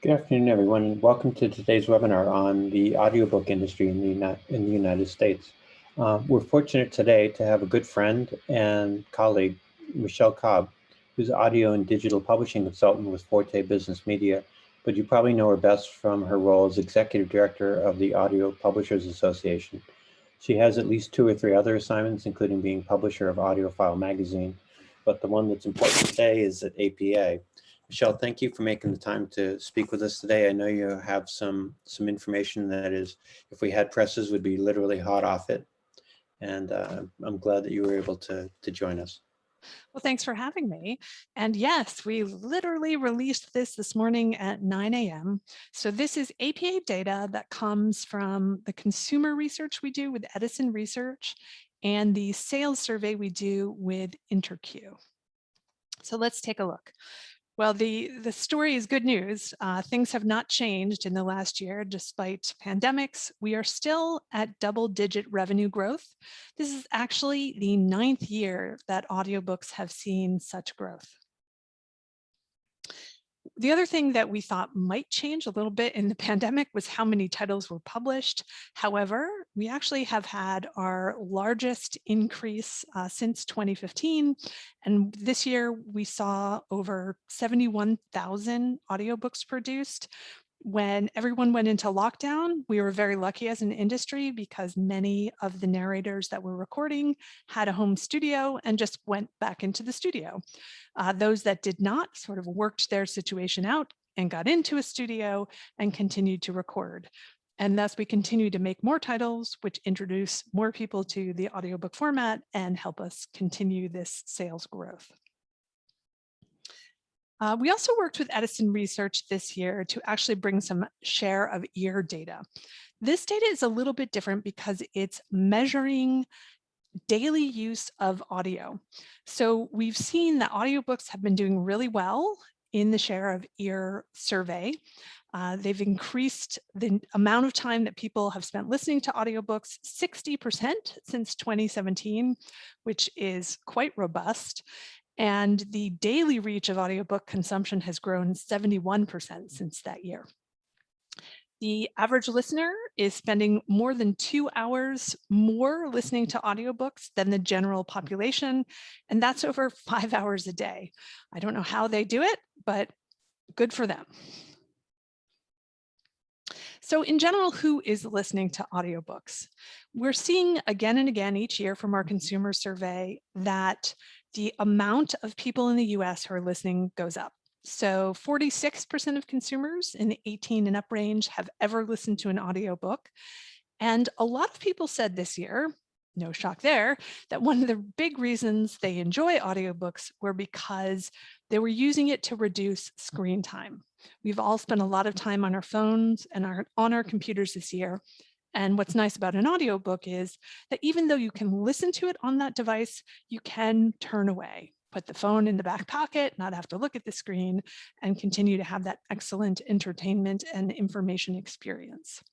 Good afternoon, everyone, and welcome to today's webinar on the audiobook industry in the United States. We're fortunate today to have a good friend and colleague, Michele Cobb, who's audio and digital publishing consultant with Forte Business Media, but you probably know her best from her role as executive director of the Audio Publishers Association. She has at least 2 or 3 other assignments, including being publisher of AudioFile magazine, but the one that's important today is at APA. Michele, thank you for making the time to speak with us today. I know you have some information that is, if we had presses, would be literally hot off it. And I'm glad that you were able to join us. Well, thanks for having me. And yes, we literally released this morning at 9 a.m. So this is APA data that comes from the consumer research we do with Edison Research and the sales survey we do with InterQ. So let's take a look. Well, the story is good news. Things have not changed in the last year. Despite pandemics, we are still at double-digit revenue growth. This is actually the 9th year that audiobooks have seen such growth. The other thing that we thought might change a little bit in the pandemic was how many titles were published. However, we actually have had our largest increase since 2015. And this year we saw over 71,000 audiobooks produced. When everyone went into lockdown, we were very lucky as an industry because many of the narrators that were recording had a home studio and just went back into the studio. Those that did not sort of worked their situation out and got into a studio and continued to record. And thus we continue to make more titles, which introduce more people to the audiobook format and help us continue this sales growth. We also worked with Edison Research this year to actually bring some share of ear data. This data is a little bit different because it's measuring daily use of audio. So we've seen that audiobooks have been doing really well in the share of ear survey. They've increased the amount of time that people have spent listening to audiobooks 60% since 2017, which is quite robust. And the daily reach of audiobook consumption has grown 71% since that year. The average listener is spending more than 2 hours more listening to audiobooks than the general population, and that's over 5 hours a day. I don't know how they do it, but good for them. So in general, who is listening to audiobooks? We're seeing again and again each year from our consumer survey that the amount of people in the US who are listening goes up. So 46% of consumers in the 18 and up range have ever listened to an audiobook. And a lot of people said this year, no shock there, that one of the big reasons they enjoy audiobooks were because they were using it to reduce screen time. We've all spent a lot of time on our phones and on our computers this year. And what's nice about an audiobook is that even though you can listen to it on that device, you can turn away, put the phone in the back pocket, not have to look at the screen, and continue to have that excellent entertainment and information experience.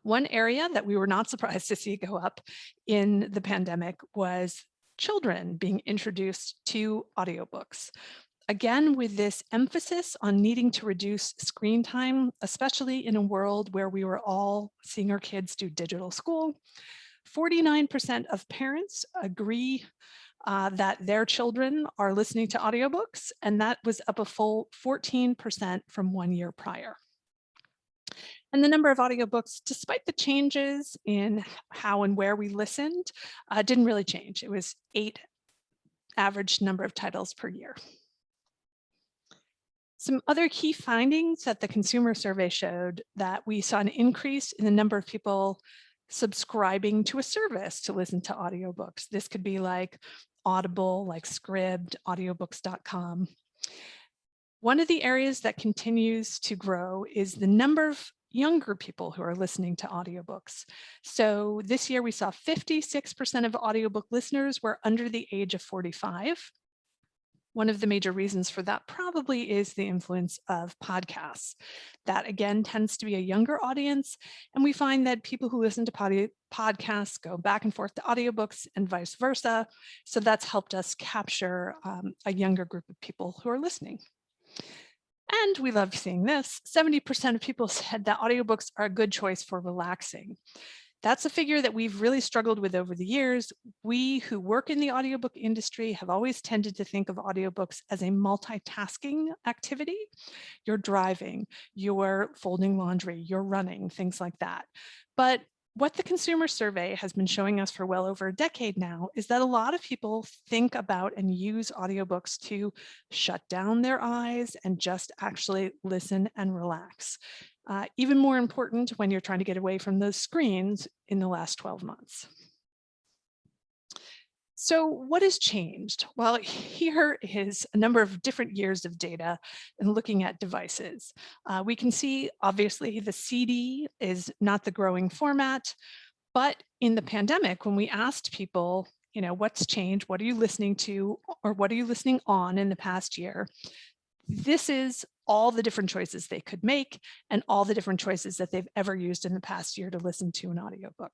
One area that we were not surprised to see go up in the pandemic was children being introduced to audiobooks. Again, with this emphasis on needing to reduce screen time, especially in a world where we were all seeing our kids do digital school, 49% of parents agree that their children are listening to audiobooks, and that was up a full 14% from 1 year prior. And the number of audiobooks, despite the changes in how and where we listened, didn't really change. It was 8 average number of titles per year. Some other key findings that the consumer survey showed that we saw an increase in the number of people subscribing to a service to listen to audiobooks. This could be like Audible, like Scribd, audiobooks.com. One of the areas that continues to grow is the number of younger people who are listening to audiobooks. So this year we saw 56% of audiobook listeners were under the age of 45. One of the major reasons for that probably is the influence of podcasts. That again tends to be a younger audience, and we find that people who listen to podcasts go back and forth to audiobooks and vice versa. So that's helped us capture a younger group of people who are listening. And we love seeing this. 70% of people said that audiobooks are a good choice for relaxing. That's a figure that we've really struggled with over the years. We who work in the audiobook industry have always tended to think of audiobooks as a multitasking activity. You're driving, you're folding laundry, you're running, things like that. But what the consumer survey has been showing us for well over a decade now is that a lot of people think about and use audiobooks to shut down their eyes and just actually listen and relax. Even more important when you're trying to get away from those screens in the last 12 months. So what has changed? Well, here is a number of different years of data and looking at devices. We can see, obviously, the CD is not the growing format, but in the pandemic, when we asked people, what's changed? What are you listening to, or what are you listening on in the past year? This is all the different choices they could make and all the different choices that they've ever used in the past year to listen to an audiobook.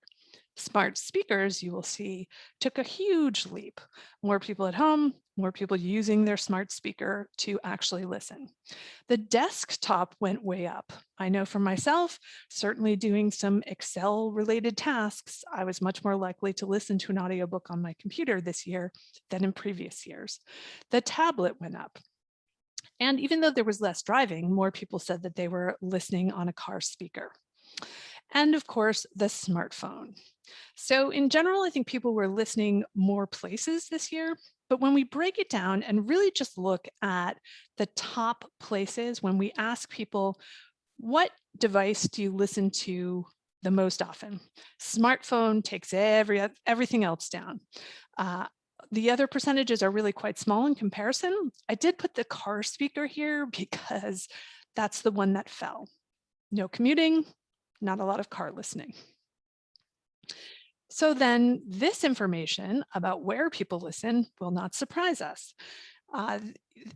Smart speakers, you will see, took a huge leap. More people at home, more people using their smart speaker to actually listen. The desktop went way up. I know for myself, certainly doing some Excel-related tasks, I was much more likely to listen to an audiobook on my computer this year than in previous years. The tablet went up. And even though there was less driving, more people said that they were listening on a car speaker. And of course, the smartphone. So in general, I think people were listening more places this year. But when we break it down and really just look at the top places, when we ask people, what device do you listen to the most often? Smartphone takes everything else down. The other percentages are really quite small in comparison. I did put the car speaker here because that's the one that fell. No commuting, not a lot of car listening. So then this information about where people listen will not surprise us.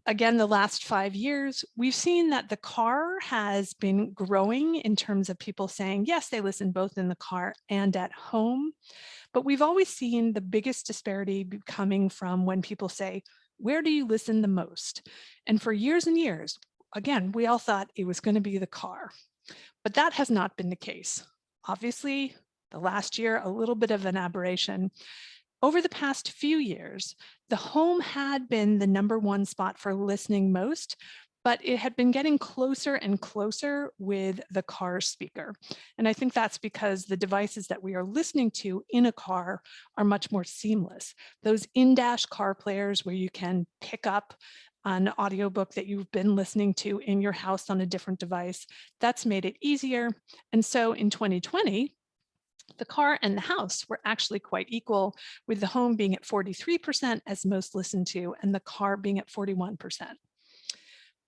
Again, the last 5 years, we've seen that the car has been growing in terms of people saying, yes, they listen both in the car and at home. But we've always seen the biggest disparity coming from when people say, where do you listen the most? And for years and years, again, we all thought it was going to be the car, but that has not been the case. Obviously, the last year, a little bit of an aberration. Over the past few years, the home had been the #1 spot for listening most, but it had been getting closer and closer with the car speaker. And I think that's because the devices that we are listening to in a car are much more seamless. Those in-dash car players where you can pick up an audiobook that you've been listening to in your house on a different device, that's made it easier. And so in 2020, the car and the house were actually quite equal, with the home being at 43% as most listened to, and the car being at 41%.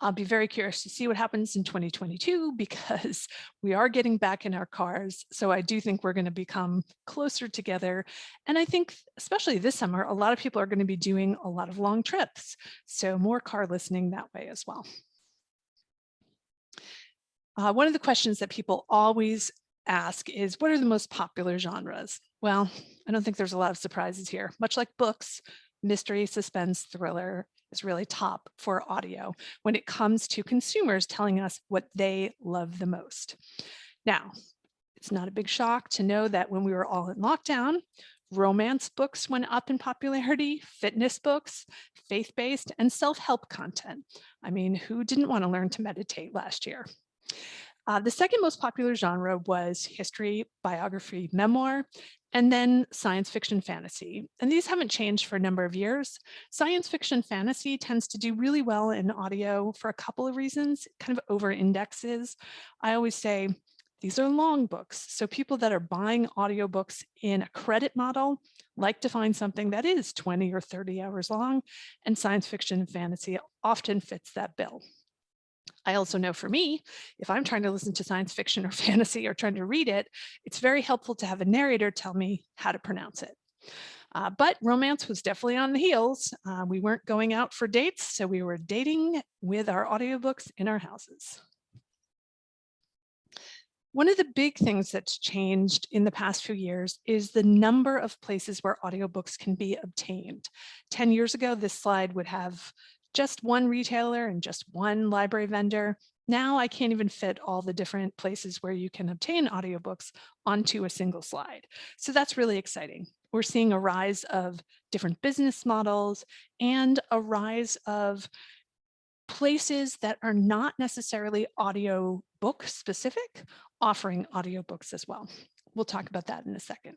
I'll be very curious to see what happens in 2022 because we are getting back in our cars. So I do think we're going to become closer together. And I think, especially this summer, a lot of people are going to be doing a lot of long trips. So more car listening that way as well. One of the questions that people always ask is, what are the most popular genres? Well, I don't think there's a lot of surprises here. Much like books, mystery, suspense, thriller is really top for audio when it comes to consumers telling us what they love the most. Now, it's not a big shock to know that when we were all in lockdown, romance books went up in popularity, fitness books, faith-based, and self-help content. I mean, who didn't want to learn to meditate last year? The second most popular genre was history, biography, memoir, and then science fiction fantasy. And these haven't changed for a number of years. Science fiction fantasy tends to do really well in audio for a couple of reasons. It kind of over indexes. I always say these are long books. So people that are buying audiobooks in a credit model like to find something that is 20 or 30 hours long, and science fiction and fantasy often fits that bill. I also know for me, if I'm trying to listen to science fiction or fantasy or trying to read it, it's very helpful to have a narrator tell me how to pronounce it. But romance was definitely on the heels. We weren't going out for dates, so we were dating with our audiobooks in our houses. One of the big things that's changed in the past few years is the number of places where audiobooks can be obtained. 10 years ago, this slide would have just one retailer and just one library vendor. Now I can't even fit all the different places where you can obtain audiobooks onto a single slide. So that's really exciting. We're seeing a rise of different business models and a rise of places that are not necessarily audiobook specific, offering audiobooks as well. We'll talk about that in a second.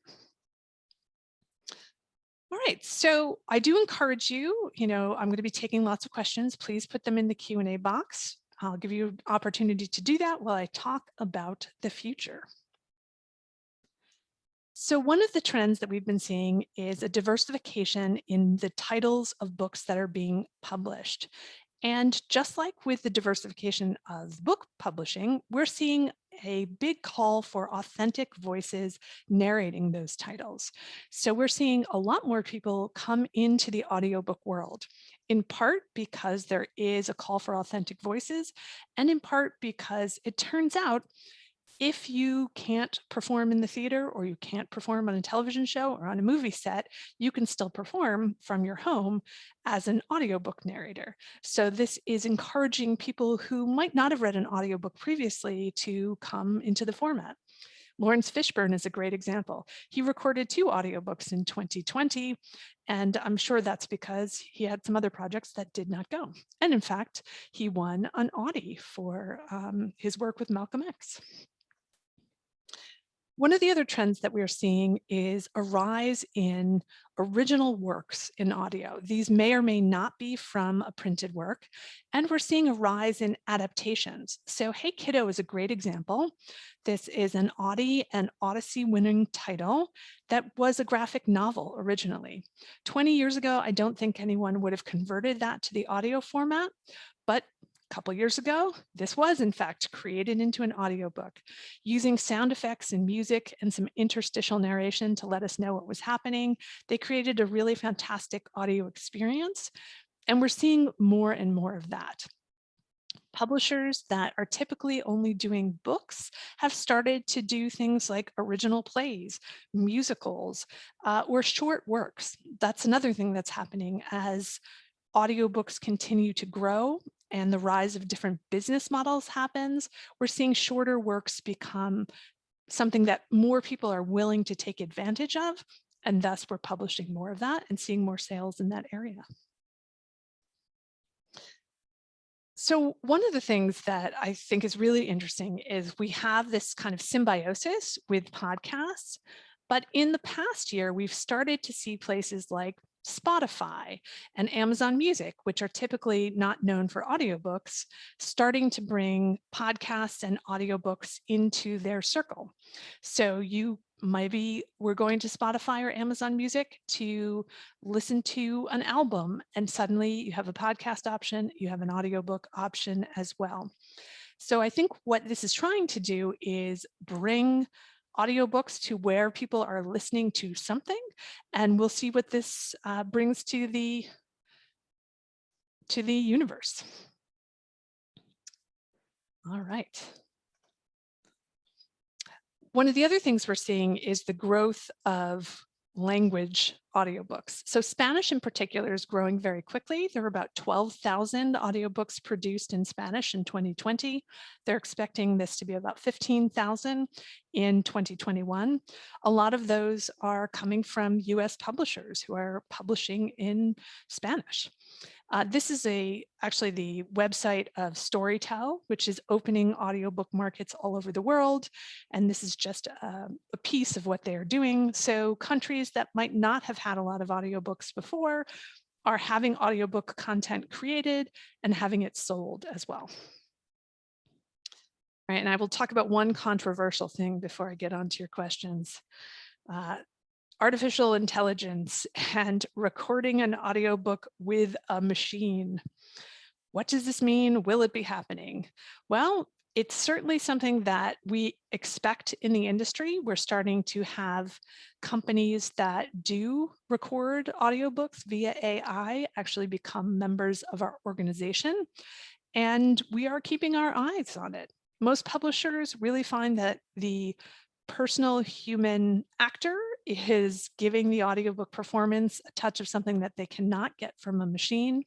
All right, so I do encourage you, I'm going to be taking lots of questions. Please put them in the Q&A box. I'll give you an opportunity to do that while I talk about the future. So one of the trends that we've been seeing is a diversification in the titles of books that are being published. And just like with the diversification of book publishing, we're seeing a big call for authentic voices narrating those titles. So we're seeing a lot more people come into the audiobook world, in part because there is a call for authentic voices, and in part because it turns out if you can't perform in the theater or you can't perform on a television show or on a movie set, you can still perform from your home as an audiobook narrator. So this is encouraging people who might not have read an audiobook previously to come into the format. Lawrence Fishburne is a great example. He recorded 2 audiobooks in 2020, and I'm sure that's because he had some other projects that did not go. And in fact, he won an Audi for his work with Malcolm X. One of the other trends that we are seeing is a rise in original works in audio. These may or may not be from a printed work, and we're seeing a rise in adaptations. So Hey Kiddo is a great example. This is an Audie and Odyssey winning title that was a graphic novel originally. 20 years ago, I don't think anyone would have converted that to the audio format, but a couple years ago, this was in fact created into an audiobook using sound effects and music and some interstitial narration to let us know what was happening. They created a really fantastic audio experience, and we're seeing more and more of that. Publishers that are typically only doing books have started to do things like original plays, musicals, or short works. That's another thing that's happening as audiobooks continue to grow and the rise of different business models happens. We're seeing shorter works become something that more people are willing to take advantage of, and thus we're publishing more of that and seeing more sales in that area. So one of the things that I think is really interesting is we have this kind of symbiosis with podcasts, but in the past year, we've started to see places like Spotify and Amazon Music, which are typically not known for audiobooks, starting to bring podcasts and audiobooks into their circle. So we're going to Spotify or Amazon Music to listen to an album, and suddenly you have a podcast option, you have an audiobook option as well. So I think what this is trying to do is bring audiobooks to where people are listening to something, and we'll see what this brings to the universe. All right. One of the other things we're seeing is the growth of language audiobooks. So Spanish in particular is growing very quickly. There were about 12,000 audiobooks produced in Spanish in 2020. They're expecting this to be about 15,000 in 2021. A lot of those are coming from US publishers who are publishing in Spanish. This is actually the website of Storytel, which is opening audiobook markets all over the world. And this is just a piece of what they are doing. So countries that might not have had a lot of audiobooks before are having audiobook content created and having it sold as well. All right, and I will talk about one controversial thing before I get onto your questions. Artificial intelligence and recording an audiobook with a machine. What does this mean? Will it be happening? Well, it's certainly something that we expect in the industry. We're starting to have companies that do record audiobooks via AI actually become members of our organization, and we are keeping our eyes on it. Most publishers really find that the personal human actor is giving the audiobook performance a touch of something that they cannot get from a machine.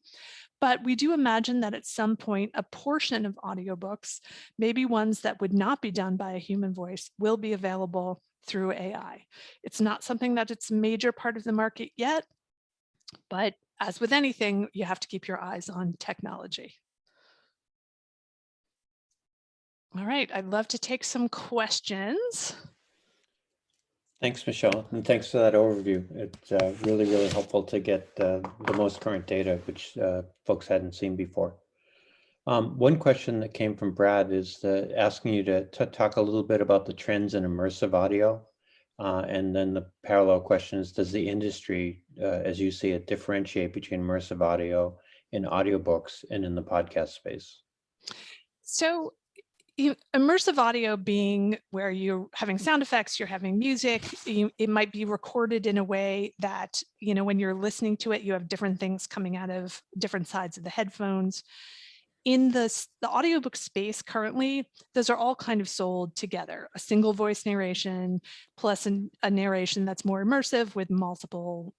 But we do imagine that at some point, a portion of audiobooks, maybe ones that would not be done by a human voice, will be available through AI. It's not something that it's a major part of the market yet, but as with anything, you have to keep your eyes on technology. All right, I'd love to take some questions. Thanks, Michelle, and thanks for that overview. It's really, really helpful to get the most current data, which folks hadn't seen before. One question that came from Brad is asking you to talk a little bit about the trends in immersive audio. And then the parallel question is, does the industry, as you see it, differentiate between immersive audio in audiobooks and in the podcast space? So immersive audio being where you're having sound effects, you're having music, it might be recorded in a way that, when you're listening to it, you have different things coming out of different sides of the headphones. In the audiobook space currently, those are all kind of sold together. A single voice narration plus a narration that's more immersive with multiple,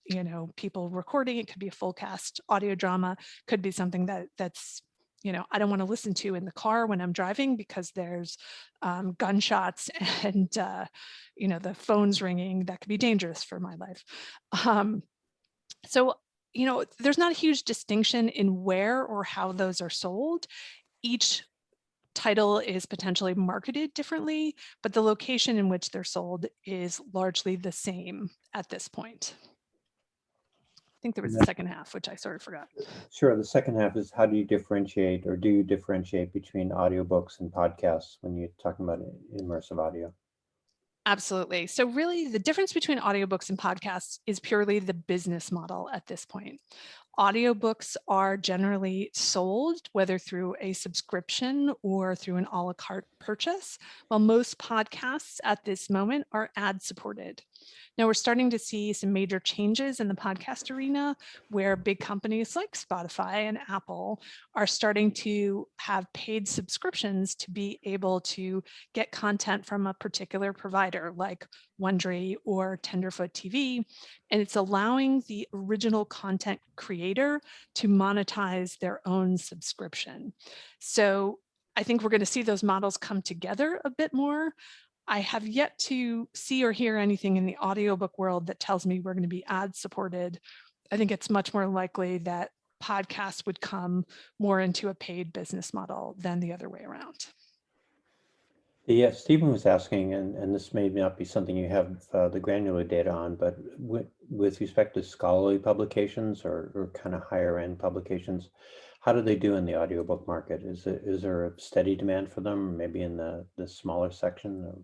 people recording. It could be a full cast audio drama, could be something that's I don't want to listen to in the car when I'm driving because there's gunshots and, the phone's ringing. That could be dangerous for my life. So, there's not a huge distinction in where or how those are sold. Each title is potentially marketed differently, but the location in which they're sold is largely the same at this point. I think there was a second half, which I sort of forgot. Sure. The second half is, how do you differentiate, or do you differentiate between audiobooks and podcasts when you're talking about immersive audio? Absolutely. So really the difference between audiobooks and podcasts is purely the business model at this point. Audiobooks are generally sold, whether through a subscription or through an a la carte purchase, while most podcasts at this moment are ad supported. Now we're starting to see some major changes in the podcast arena where big companies like Spotify and Apple are starting to have paid subscriptions to be able to get content from a particular provider like Wondery or Tenderfoot TV. And it's allowing the original content creator to monetize their own subscription. So I think we're going to see those models come together a bit more. I have yet to see or hear anything in the audiobook world that tells me we're going to be ad supported. I think it's much more likely that podcasts would come more into a paid business model than the other way around. Yeah, Stephen was asking, and this may not be something you have the granular data on, but with respect to scholarly publications or kind of higher end publications, how do they do in the audiobook market? Is there a steady demand for them, maybe in the smaller section?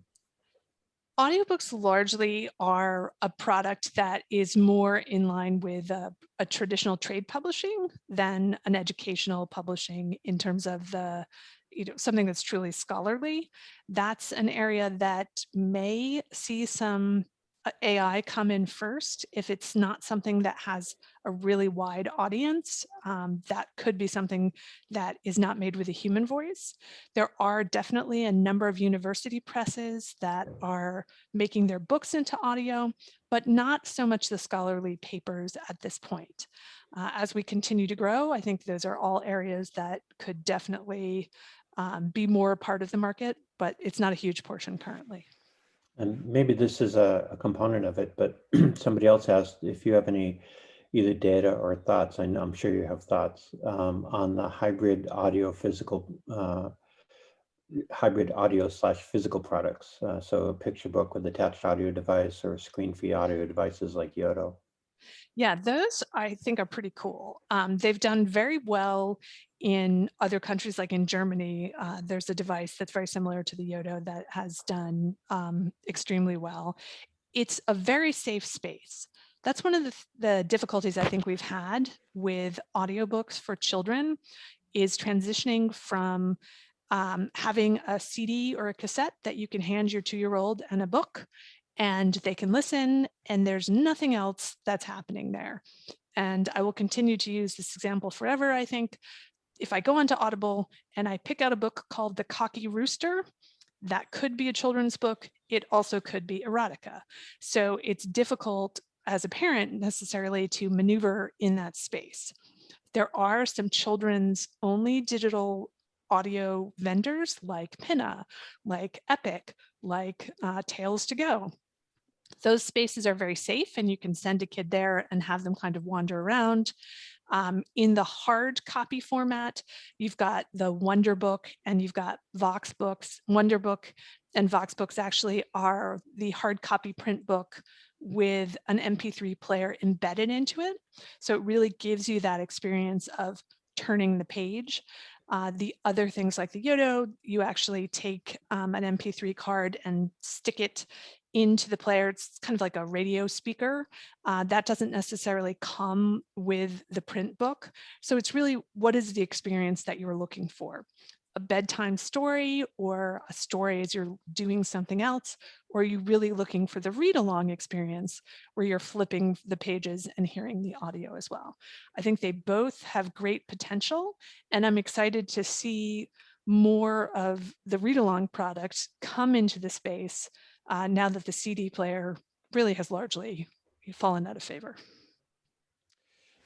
Audiobooks largely are a product that is more in line with a traditional trade publishing than an educational publishing in terms of the, something that's truly scholarly. That's an area that may see some AI come in first. If it's not something that has a really wide audience, that could be something that is not made with a human voice. There are definitely a number of university presses that are making their books into audio, but not so much the scholarly papers at this point. As we continue to grow, I think those are all areas that could definitely be more a part of the market, but it's not a huge portion currently. And maybe this is a component of it, but somebody else asked if you have any either data or thoughts. I'm sure you have thoughts on the hybrid audio / physical products. So a picture book with attached audio device or screen-free audio devices like Yodo. Yeah, those I think are pretty cool. They've done very well in other countries, like in Germany. There's a device that's very similar to the Yodo that has done extremely well. It's a very safe space. That's one of the difficulties I think we've had with audiobooks for children is transitioning from having a CD or a cassette that you can hand your 2-year-old and a book, and they can listen, and there's nothing else that's happening there. And I will continue to use this example forever. I think if I go onto Audible and I pick out a book called The Cocky Rooster, that could be a children's book. It also could be erotica. So it's difficult as a parent necessarily to maneuver in that space. There are some children's only digital audio vendors like Pinna, like Epic, like Tales to Go. Those spaces are very safe, and you can send a kid there and have them kind of wander around. In the hard copy format, you've got the Wonderbook and you've got Vox Books. Wonderbook and Vox Books actually are the hard copy print book with an MP3 player embedded into it. So it really gives you that experience of turning the page. The other things like the Yodo, you actually take an MP3 card and stick it into the player. It's kind of like a radio speaker. That doesn't necessarily come with the print book. So it's really, what is the experience that you're looking for? A bedtime story, or a story as you're doing something else? Or are you really looking for the read along experience where you're flipping the pages and hearing the audio as well? I think they both have great potential, and I'm excited to see more of the read along product come into the space now that the CD player really has largely fallen out of favor.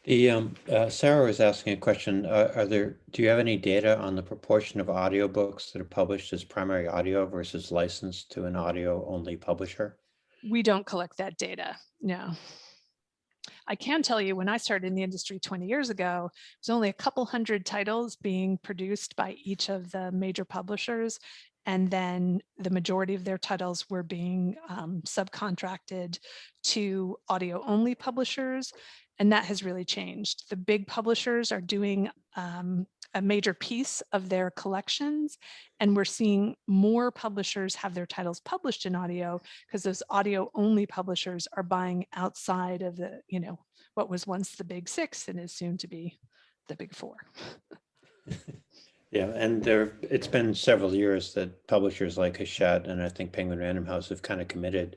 Sarah was asking a question. Do you have any data on the proportion of audiobooks that are published as primary audio versus licensed to an audio-only publisher? We don't collect that data, no. I can tell you, when I started in the industry 20 years ago, there's only a couple hundred titles being produced by each of the major publishers. And then the majority of their titles were being subcontracted to audio-only publishers. And that has really changed. The big publishers are doing a major piece of their collections, and we're seeing more publishers have their titles published in audio, because those audio-only publishers are buying outside of the, what was once the big six and is soon to be the big four. Yeah, and it's been several years that publishers like Hachette and I think Penguin Random House have kind of committed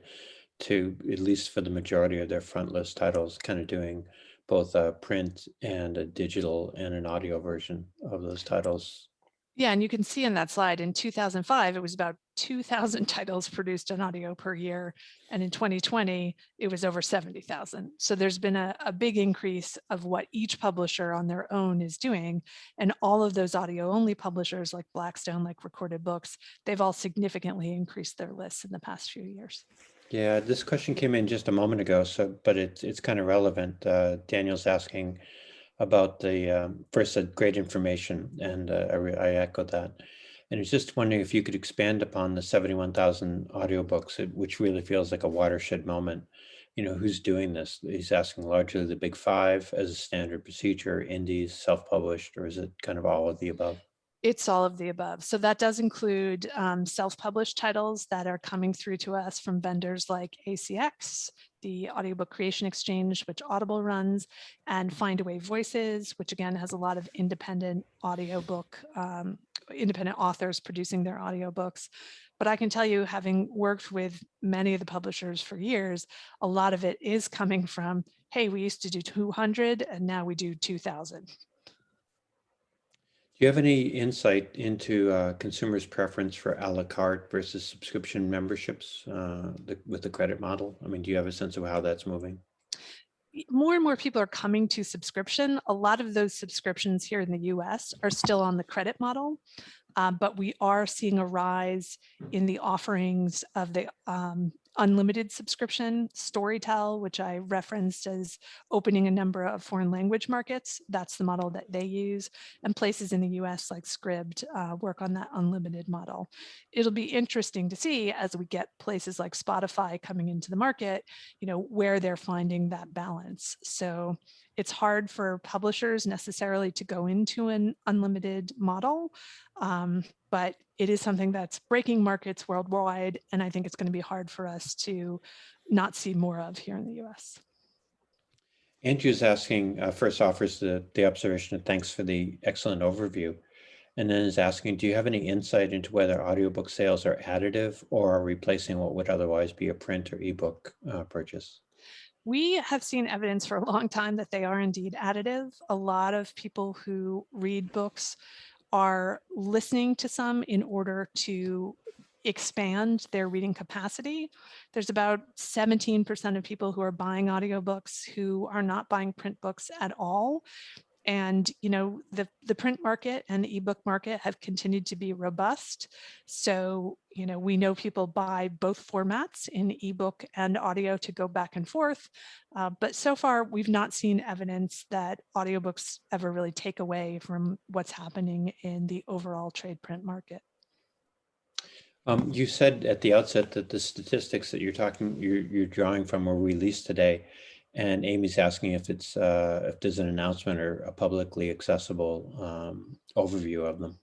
to, at least for the majority of their Frontlist titles, kind of doing both a print and a digital and an audio version of those titles. Yeah, and you can see in that slide, in 2005, it was about 2,000 titles produced in audio per year. And in 2020, it was over 70,000. So there's been a big increase of what each publisher on their own is doing. And all of those audio-only publishers like Blackstone, like Recorded Books, they've all significantly increased their lists in the past few years. Yeah, this question came in just a moment ago, but it's kind of relevant. Daniel's asking about the first, great information, and I echo that. And I was just wondering if you could expand upon the 71,000 audiobooks, which really feels like a watershed moment. Who's doing this? He's asking largely the big five as a standard procedure, indies, self-published, or is it kind of all of the above? It's all of the above. So that does include self-published titles that are coming through to us from vendors like ACX, the Audiobook Creation Exchange, which Audible runs, and Findaway Voices, which again has a lot of independent independent authors producing their audiobooks. But I can tell you, having worked with many of the publishers for years, a lot of it is coming from, hey, we used to do 200 and now we do 2,000. Do you have any insight into consumers' preference for a la carte versus subscription memberships with the credit model? I mean, do you have a sense of how that's moving? More and more people are coming to subscription. A lot of those subscriptions here in the US are still on the credit model, but we are seeing a rise in the offerings of the unlimited subscription. Storytel, which I referenced as opening a number of foreign language markets, that's the model that they use. And places in the US like Scribd work on that unlimited model. It'll be interesting to see as we get places like Spotify coming into the market, where they're finding that balance. So it's hard for publishers necessarily to go into an unlimited model, but it is something that's breaking markets worldwide, and I think it's going to be hard for us to not see more of here in the US. Andrew's asking, first offers the observation of thanks for the excellent overview, and then is asking, do you have any insight into whether audiobook sales are additive or are replacing what would otherwise be a print or ebook purchase? We have seen evidence for a long time that they are indeed additive. A lot of people who read books are listening to some in order to expand their reading capacity. There's about 17% of people who are buying audiobooks who are not buying print books at all. And, the print market and the ebook market have continued to be robust. So, we know people buy both formats in ebook and audio to go back and forth. But so far, we've not seen evidence that audiobooks ever really take away from what's happening in the overall trade print market. You said at the outset that the statistics that you're drawing from were released today, and Amy's asking if there's an announcement or a publicly accessible overview of them.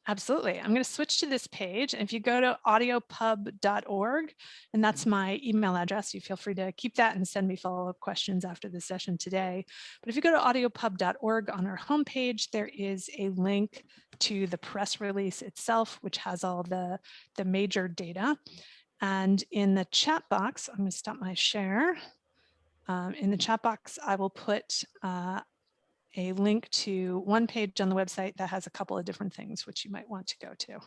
Absolutely. I'm going to switch to this page. And if you go to audiopub.org, and that's my email address, you feel free to keep that and send me follow-up questions after the session today. But if you go to audiopub.org on our homepage, there is a link to the press release itself, which has all the major data. And in the chat box, I'm going to stop my share. In the chat box, I will put a link to one page on the website that has a couple of different things which you might want to go to.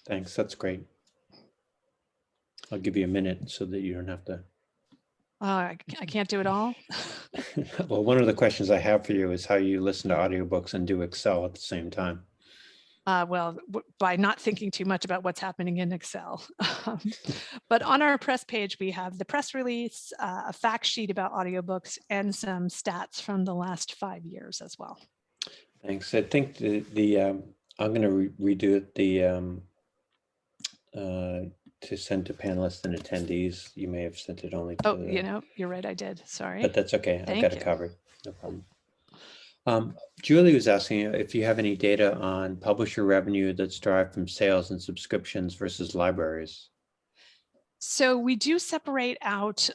Thanks, that's great. I'll give you a minute so that you don't have to. I can't do it all. Well, one of the questions I have for you is how you listen to audiobooks and do Excel at the same time. Well, by not thinking too much about what's happening in Excel. But on our press page, we have the press release, a fact sheet about audiobooks, and some stats from the last 5 years as well. Thanks. I think I'm going to redo it to send to panelists and attendees. You may have sent it only to. Oh, you're right, I did. Sorry. But that's okay. I've got it covered. No problem. Julie was asking if you have any data on publisher revenue that's derived from sales and subscriptions versus libraries. So we do separate out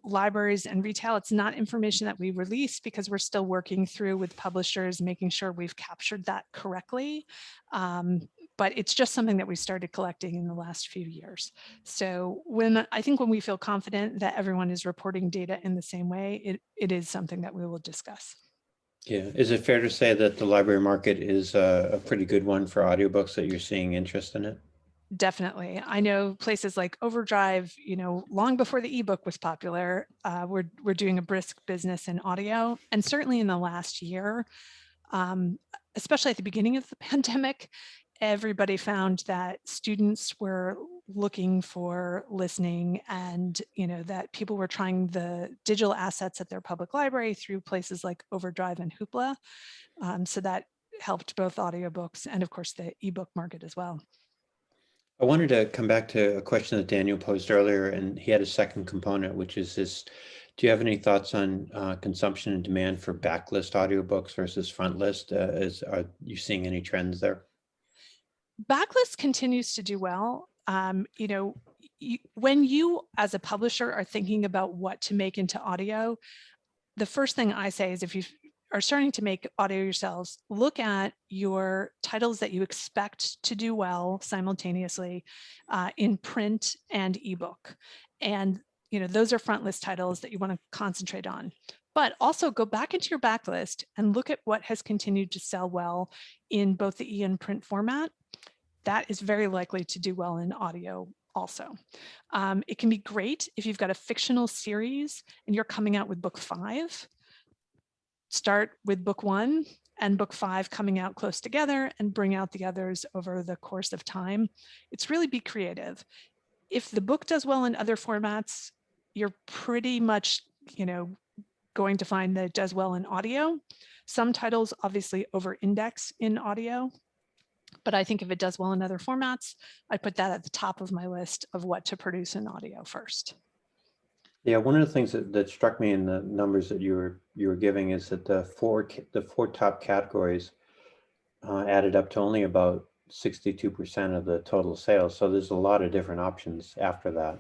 libraries and retail. It's not information that we release because we're still working through with publishers, making sure we've captured that correctly. But it's just something that we started collecting in the last few years. So I think when we feel confident that everyone is reporting data in the same way, it is something that we will discuss. Yeah. Is it fair to say that the library market is a pretty good one for audiobooks, that you're seeing interest in it? Definitely. I know places like Overdrive, long before the ebook was popular, we're doing a brisk business in audio. And certainly in the last year, especially at the beginning of the pandemic, everybody found that students were looking for listening, and that people were trying the digital assets at their public library through places like Overdrive and Hoopla. So that helped both audiobooks and of course the ebook market as well. I wanted to come back to a question that Daniel posed earlier, and he had a second component, which is this: do you have any thoughts on consumption and demand for backlist audiobooks versus frontlist? Are you seeing any trends there? Backlist continues to do well. When you as a publisher are thinking about what to make into audio, the first thing I say is, if you are starting to make audio yourselves, look at your titles that you expect to do well simultaneously in print and ebook. And those are frontlist titles that you want to concentrate on. But also go back into your backlist and look at what has continued to sell well in both the e and print format. That is very likely to do well in audio also. It can be great if you've got a fictional series and you're coming out with book 5. Start with book 1 and book 5 coming out close together and bring out the others over the course of time. It's really be creative. If the book does well in other formats, you're pretty much, going to find that it does well in audio. Some titles obviously over-index in audio, but I think if it does well in other formats, I put that at the top of my list of what to produce in audio first. Yeah, one of the things that struck me in the numbers that you were giving is that the four top categories added up to only about 62% of the total sales. So there's a lot of different options after that.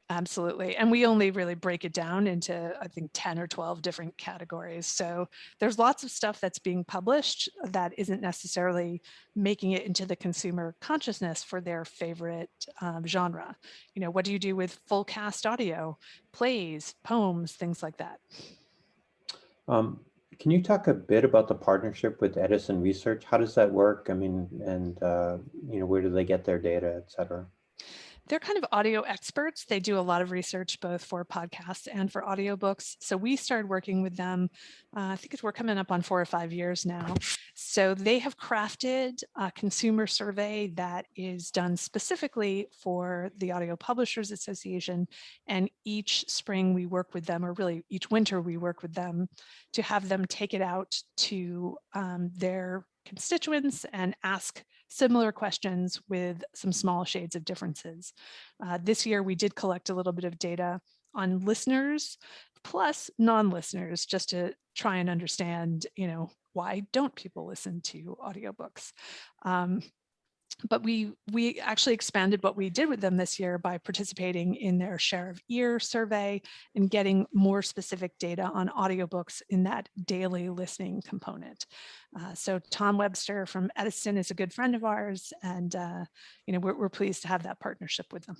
Absolutely. And we only really break it down into, I think, 10 or 12 different categories. So there's lots of stuff that's being published that isn't necessarily making it into the consumer consciousness for their favorite genre. What do you do with full cast audio, plays, poems, things like that? Can you talk a bit about the partnership with Edison Research? How does that work? I mean, and where do they get their data, et cetera? They're kind of audio experts. They do a lot of research both for podcasts and for audiobooks. So we started working with them, I think we're coming up on 4 or 5 years now. So they have crafted a consumer survey that is done specifically for the Audio Publishers Association. And each spring we work with them, or really each winter we work with them to have them take it out to their constituents and ask similar questions with some small shades of differences. This year, we did collect a little bit of data on listeners plus non-listeners, just to try and understand, why don't people listen to audiobooks? But we actually expanded what we did with them this year by participating in their share of ear survey and getting more specific data on audiobooks in that daily listening component. So Tom Webster from Edison is a good friend of ours, and we're pleased to have that partnership with them.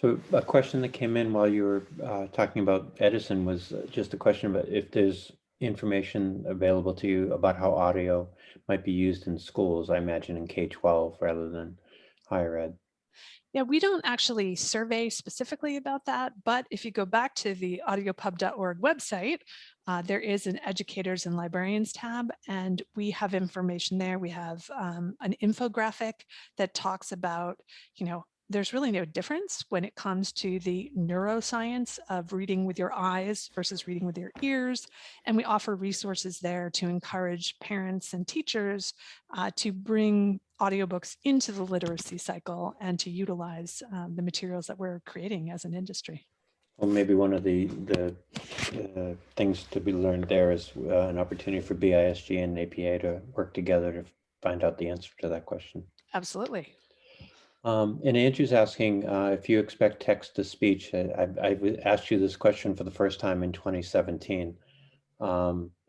So a question that came in while you were talking about Edison was just a question about if there's information available to you about how audio might be used in schools, I imagine in K-12 rather than higher ed. Yeah, we don't actually survey specifically about that, but if you go back to the audiopub.org website, there is an educators and librarians tab, and we have information there. We have an infographic that talks about, there's really no difference when it comes to the neuroscience of reading with your eyes versus reading with your ears. And we offer resources there to encourage parents and teachers to bring audiobooks into the literacy cycle and to utilize the materials that we're creating as an industry. Well, maybe one of the things to be learned there is an opportunity for BISG and APA to work together to find out the answer to that question. Absolutely. And Andrew's asking if you expect text to speech. I asked you this question for the first time in 2017.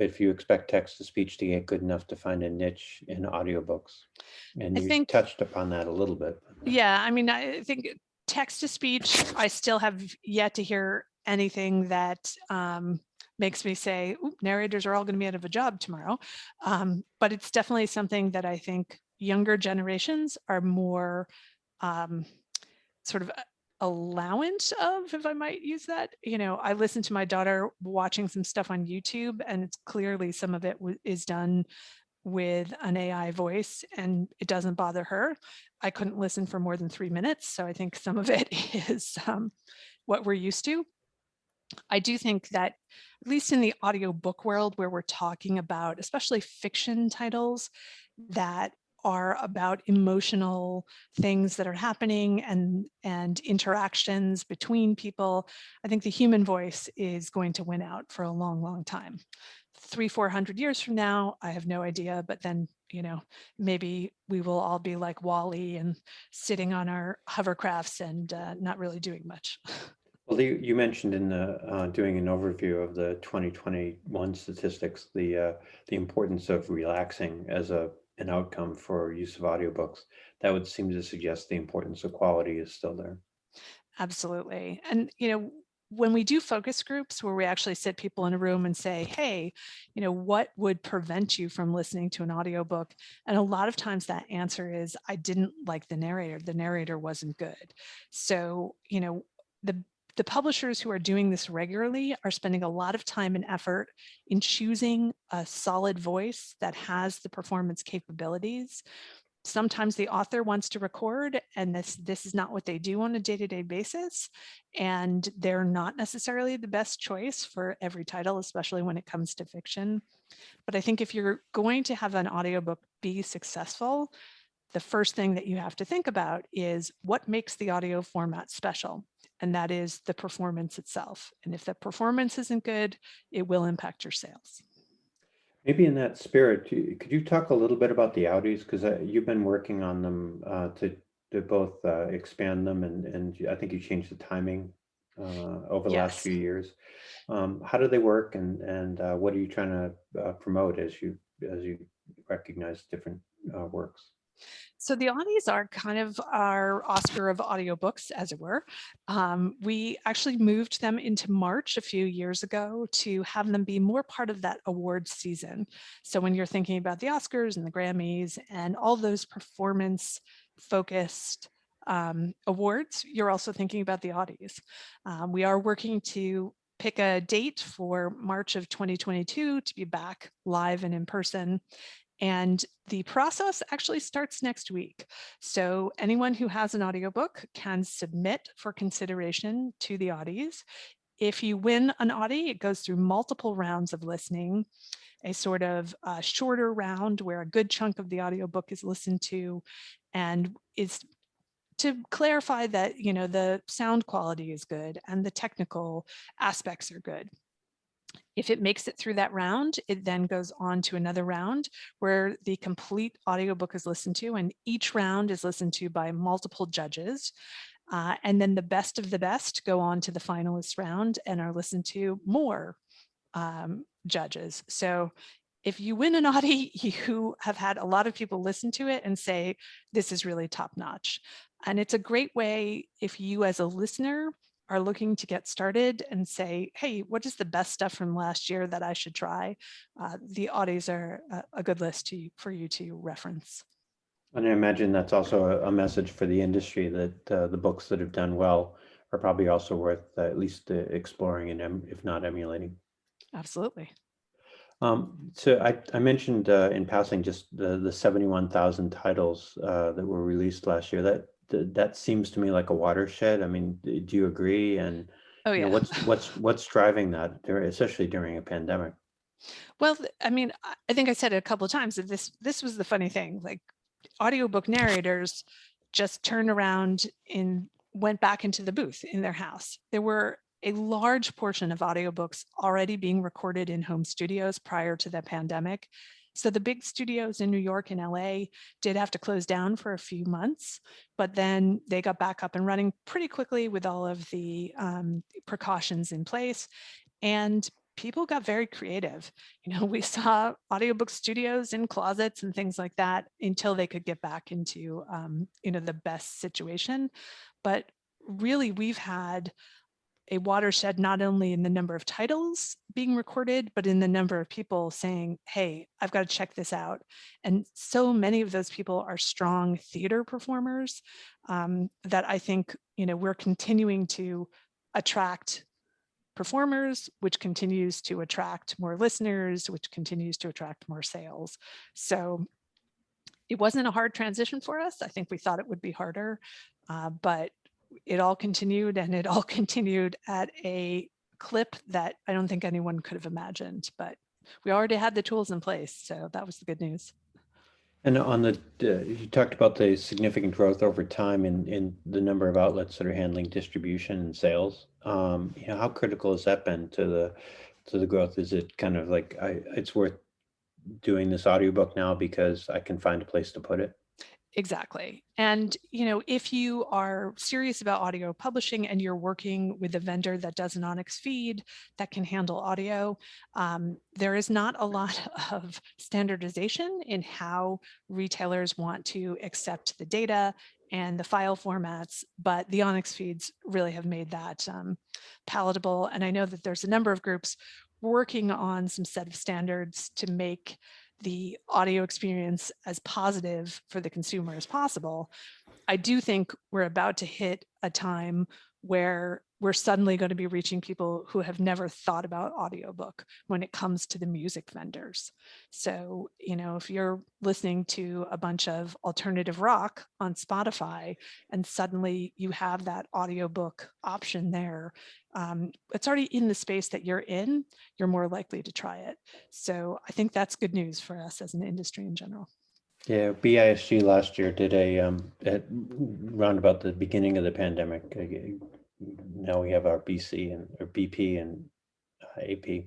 If you expect text to speech to get good enough to find a niche in audiobooks, and you touched upon that a little bit. Yeah, I mean, I think text to speech, I still have yet to hear anything that makes me say, narrators are all going to be out of a job tomorrow. But it's definitely something that I think younger generations are more sort of allowance of, if I might use that. I listened to my daughter watching some stuff on YouTube, and it's clearly some of it is done with an AI voice, and it doesn't bother her. I couldn't listen for more than 3 minutes, so I think some of it is what we're used to. I do think that, at least in the audiobook world, where we're talking about especially fiction titles that are about emotional things that are happening and interactions between people, I think the human voice is going to win out for a long, long time. 300-400 years from now, I have no idea, but then, maybe we will all be like WALL-E and sitting on our hovercrafts and not really doing much. Well, you mentioned in the doing an overview of the 2021 statistics, the importance of relaxing as an outcome for use of audiobooks. That would seem to suggest the importance of quality is still there. Absolutely. And, when we do focus groups where we actually sit people in a room and say, hey, what would prevent you from listening to an audiobook? And a lot of times that answer is, I didn't like the narrator. The narrator wasn't good. So, the publishers who are doing this regularly are spending a lot of time and effort in choosing a solid voice that has the performance capabilities. Sometimes the author wants to record, and this is not what they do on a day-to-day basis, and they're not necessarily the best choice for every title, especially when it comes to fiction. But I think if you're going to have an audiobook be successful, the first thing that you have to think about is what makes the audio format special, and that is the performance itself. And if the performance isn't good, it will impact your sales. Maybe in that spirit, could you talk a little bit about the Audis? Because you've been working on them to both expand them, and I think you changed the timing over the last few years. How do they work, and what are you trying to promote as you recognize different works? So the Audis are kind of our Oscar of audiobooks, as it were. We actually moved them into March a few years ago to have them be more part of that awards season. So when you're thinking about the Oscars and the Grammys and all those performance-focused awards, you're also thinking about the Audis. We are working to pick a date for March of 2022 to be back live and in person. And the process actually starts next week. So anyone who has an audiobook can submit for consideration to the Audis. If you win an Audi, it goes through multiple rounds of listening, a sort of shorter round where a good chunk of the audiobook is listened to and is to clarify that, the sound quality is good and the technical aspects are good. If it makes it through that round, it then goes on to another round where the complete audiobook is listened to, and each round is listened to by multiple judges. And then the best of the best go on to the finalist round and are listened to more judges. So if you win an Audi, you have had a lot of people listen to it and say, this is really top notch. And it's a great way if you as a listener are looking to get started and say, hey, what is the best stuff from last year that I should try? The Audis are a good list for you to reference. And I imagine that's also a message for the industry that the books that have done well are probably also worth at least exploring and if not emulating. Absolutely. So I mentioned in passing just the 71,000 titles that were released last year. That seems to me like a watershed. I mean, do you agree? And Oh, yeah. What's driving that, especially during a pandemic? Well, I mean, I think I said it a couple of times that this was the funny thing. Like, audiobook narrators just turned around and went back into the booth in their house. There were a large portion of audiobooks already being recorded in home studios prior to the pandemic. So the big studios in New York and LA did have to close down for a few months, but then they got back up and running pretty quickly with all of the precautions in place. And people got very creative. We saw audiobook studios in closets and things like that until they could get back into, the best situation. But really, we've had a watershed not only in the number of titles being recorded, but in the number of people saying, hey, I've got to check this out. And so many of those people are strong theater performers that I think, we're continuing to attract performers, which continues to attract more listeners, which continues to attract more sales. So it wasn't a hard transition for us. I think we thought it would be harder, but it all continued, and it all continued at a clip that I don't think anyone could have imagined, but we already had the tools in place. So that was the good news. And you talked about the significant growth over time in the number of outlets that are handling distribution and sales. How critical has that been to the growth? Is it kind of like it's worth doing this audiobook now because I can find a place to put it? Exactly. And, if you are serious about audio publishing and you're working with a vendor that does an Onyx feed that can handle audio, there is not a lot of standardization in how retailers want to accept the data and the file formats, but the Onyx feeds really have made that palatable. And I know that there's a number of groups working on some set of standards to make the audio experience as positive for the consumer as possible. I do think we're about to hit a time where we're suddenly going to be reaching people who have never thought about audiobook when it comes to the music vendors. So, if you're listening to a bunch of alternative rock on Spotify and suddenly you have that audiobook option there, it's already in the space that you're in, you're more likely to try it. So I think that's good news for us as an industry in general. Yeah, BISG last year did at round about the beginning of the pandemic. Now we have our BC or BP and AP.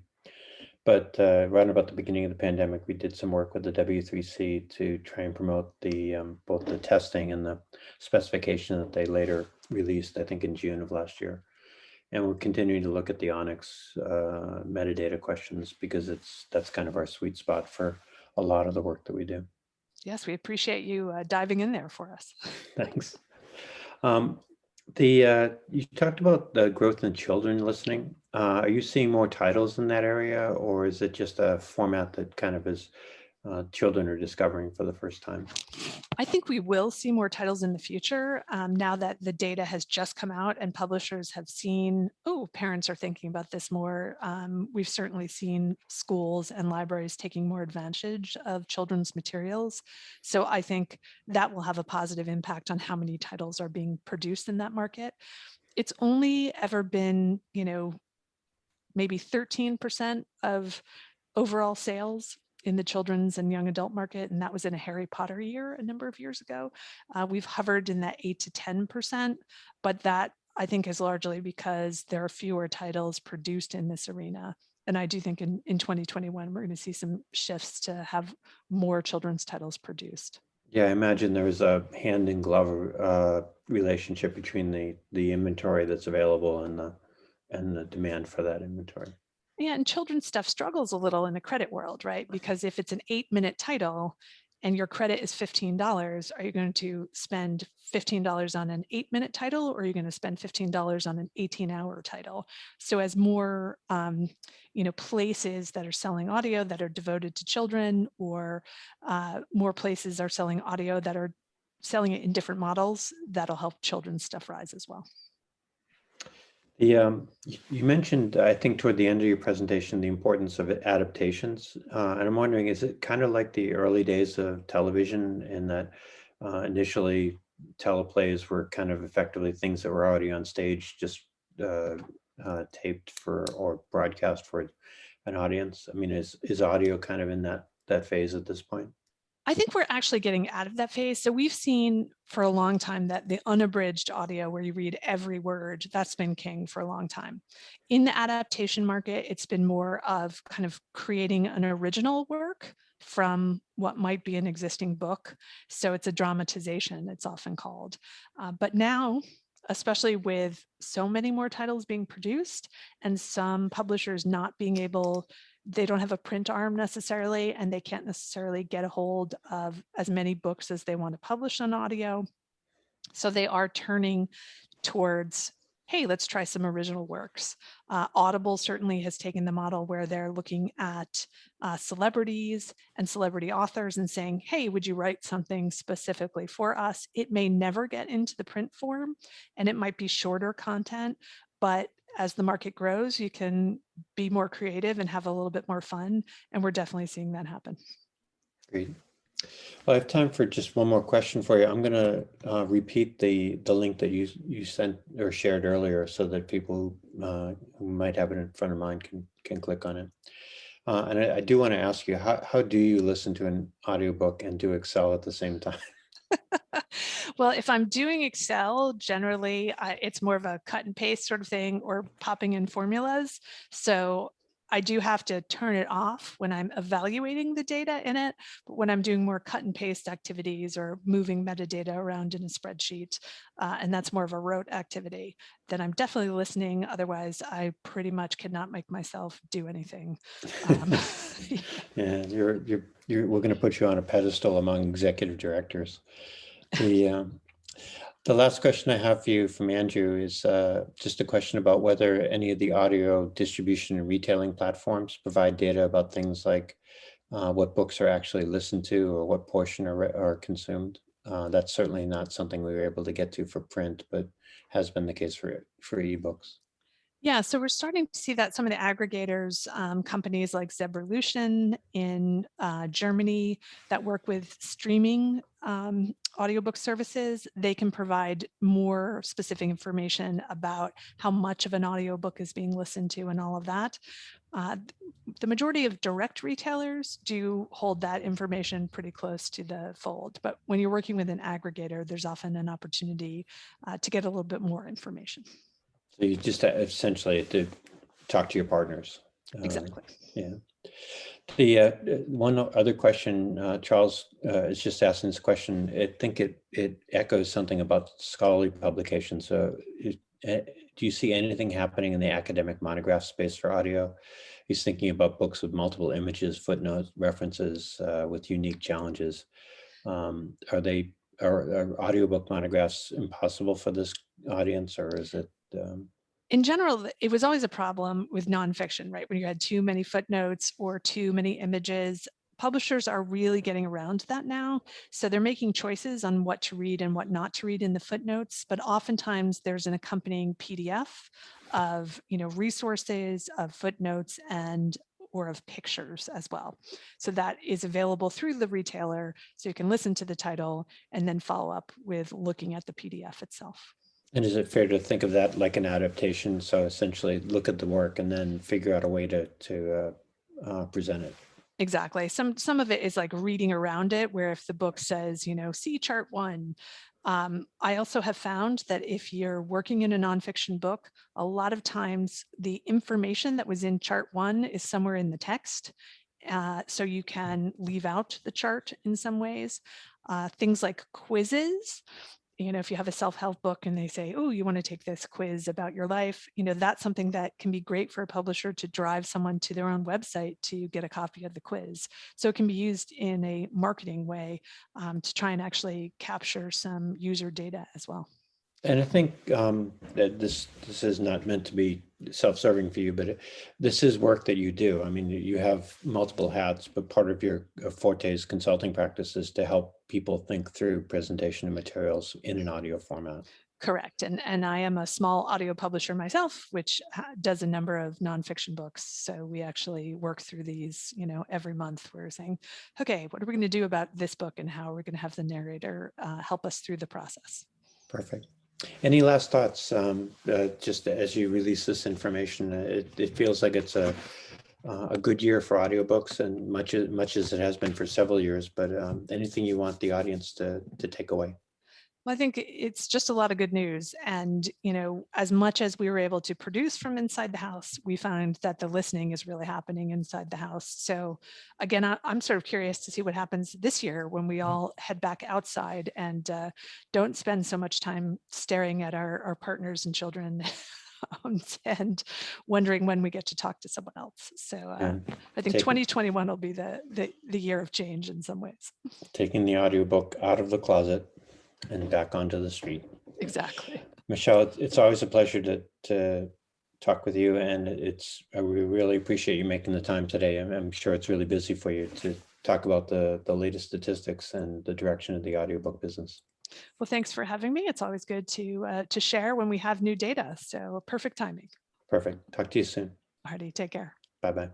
But right about the beginning of the pandemic, we did some work with the W3C to try and promote the both the testing and the specification that they later released, I think in June of last year. And we're continuing to look at the Onyx metadata questions because that's kind of our sweet spot for a lot of the work that we do. Yes, we appreciate you diving in there for us. Thanks. You talked about the growth in children listening. Are you seeing more titles in that area, or is it just a format that kind of is children are discovering for the first time? I think we will see more titles in the future now that the data has just come out and publishers have seen, oh, parents are thinking about this more. We've certainly seen schools and libraries taking more advantage of children's materials. So I think that will have a positive impact on how many titles are being produced in that market. It's only ever been, maybe 13% of overall sales in the children's and young adult market, and that was in a Harry Potter year a number of years ago. We've hovered in that 8 to 10%, but that I think is largely because there are fewer titles produced in this arena. And I do think in 2021, we're going to see some shifts to have more children's titles produced. Yeah, I imagine there's a hand in glove relationship between the inventory that's available and the demand for that inventory. Yeah, and children's stuff struggles a little in the credit world, right? Because if it's an 8-minute title and your credit is $15, are you going to spend $15 on an 8-minute title, or are you going to spend $15 on an 18-hour title? So as more, places that are selling audio that are devoted to children, or more places are selling audio that are selling it in different models, that'll help children's stuff rise as well. You mentioned, I think, toward the end of your presentation, the importance of adaptations. And I'm wondering, is it kind of like the early days of television in that initially teleplays were kind of effectively things that were already on stage, just taped for or broadcast for an audience? I mean, is audio kind of in that phase at this point? I think we're actually getting out of that phase. So we've seen for a long time that the unabridged audio, where you read every word, that's been king for a long time. In the adaptation market, it's been more of kind of creating an original work from what might be an existing book. So it's a dramatization, it's often called. But now, especially with so many more titles being produced and some publishers not being able, they don't have a print arm necessarily, and they can't necessarily get a hold of as many books as they want to publish on audio. So they are turning towards, hey, let's try some original works. Audible certainly has taken the model where they're looking at celebrities and celebrity authors and saying, hey, would you write something specifically for us? It may never get into the print form, and it might be shorter content, but as the market grows, you can be more creative and have a little bit more fun. And we're definitely seeing that happen. Great. Well, I have time for just one more question for you. I'm going to repeat the link that you sent or shared earlier, so that people who might have it in front of mind can click on it. And I do want to ask you, how do you listen to an audiobook and do Excel at the same time? Well, if I'm doing Excel, generally it's more of a cut and paste sort of thing, or popping in formulas. So I do have to turn it off when I'm evaluating the data in it. But when I'm doing more cut and paste activities or moving metadata around in a spreadsheet, and that's more of a rote activity, then I'm definitely listening. Otherwise, I pretty much cannot make myself do anything. Yeah, we're going to put you on a pedestal among executive directors. The last question I have for you from Andrew is just a question about whether any of the audio distribution and retailing platforms provide data about things like what books are actually listened to or what portion are consumed. That's certainly not something we were able to get to for print, but has been the case for ebooks. Yeah, so we're starting to see that some of the aggregators, companies like Zeberlution in Germany that work with streaming audiobook services, they can provide more specific information about how much of an audiobook is being listened to and all of that. The majority of direct retailers do hold that information pretty close to the fold, but when you're working with an aggregator, there's often an opportunity to get a little bit more information. So you just essentially have to talk to your partners. Exactly. Yeah. The one other question, Charles is just asking this question. I think it echoes something about scholarly publications. So do you see anything happening in the academic monograph space for audio? He's thinking about books with multiple images, footnotes, references with unique challenges. Are audiobook monographs impossible for this audience, or is it? In general, it was always a problem with nonfiction, right? When you had too many footnotes or too many images, publishers are really getting around to that now. So they're making choices on what to read and what not to read in the footnotes, but oftentimes there's an accompanying PDF of, resources, of footnotes, and or of pictures as well. So that is available through the retailer. So you can listen to the title and then follow up with looking at the PDF itself. And is it fair to think of that like an adaptation? So essentially look at the work and then figure out a way to present it. Exactly. Some of it is like reading around it, where if the book says, see chart 1. I also have found that if you're working in a nonfiction book, a lot of times the information that was in chart 1 is somewhere in the text. So you can leave out the chart in some ways. Things like quizzes. If you have a self-help book and they say, oh, you want to take this quiz about your life, that's something that can be great for a publisher to drive someone to their own website to get a copy of the quiz. So it can be used in a marketing way to try and actually capture some user data as well. And I think that this is not meant to be self-serving for you, but this is work that you do. I mean, you have multiple hats, but part of your forte's consulting practice is to help people think through presentation of materials in an audio format. Correct. And I am a small audio publisher myself, which does a number of nonfiction books. So we actually work through these, every month. We're saying, okay, what are we going to do about this book and how are we going to have the narrator help us through the process? Perfect. Any last thoughts, just as you release this information? It feels like it's a good year for audiobooks, and much as it has been for several years, but anything you want the audience to take away? Well, I think it's just a lot of good news. And, as much as we were able to produce from inside the house, we find that the listening is really happening inside the house. So again, I'm sort of curious to see what happens this year when we all head back outside and don't spend so much time staring at our partners and children and wondering when we get to talk to someone else. So I think 2021 will be the year of change in some ways. Taking the audiobook out of the closet and back onto the street. Exactly. Michele, it's always a pleasure to talk with you, and we really appreciate you making the time today. I'm sure it's really busy for you to talk about the latest statistics and the direction of the audiobook business. Well, thanks for having me. It's always good to share when we have new data. So perfect timing. Perfect. Talk to you soon. Alrighty, take care. Bye-bye.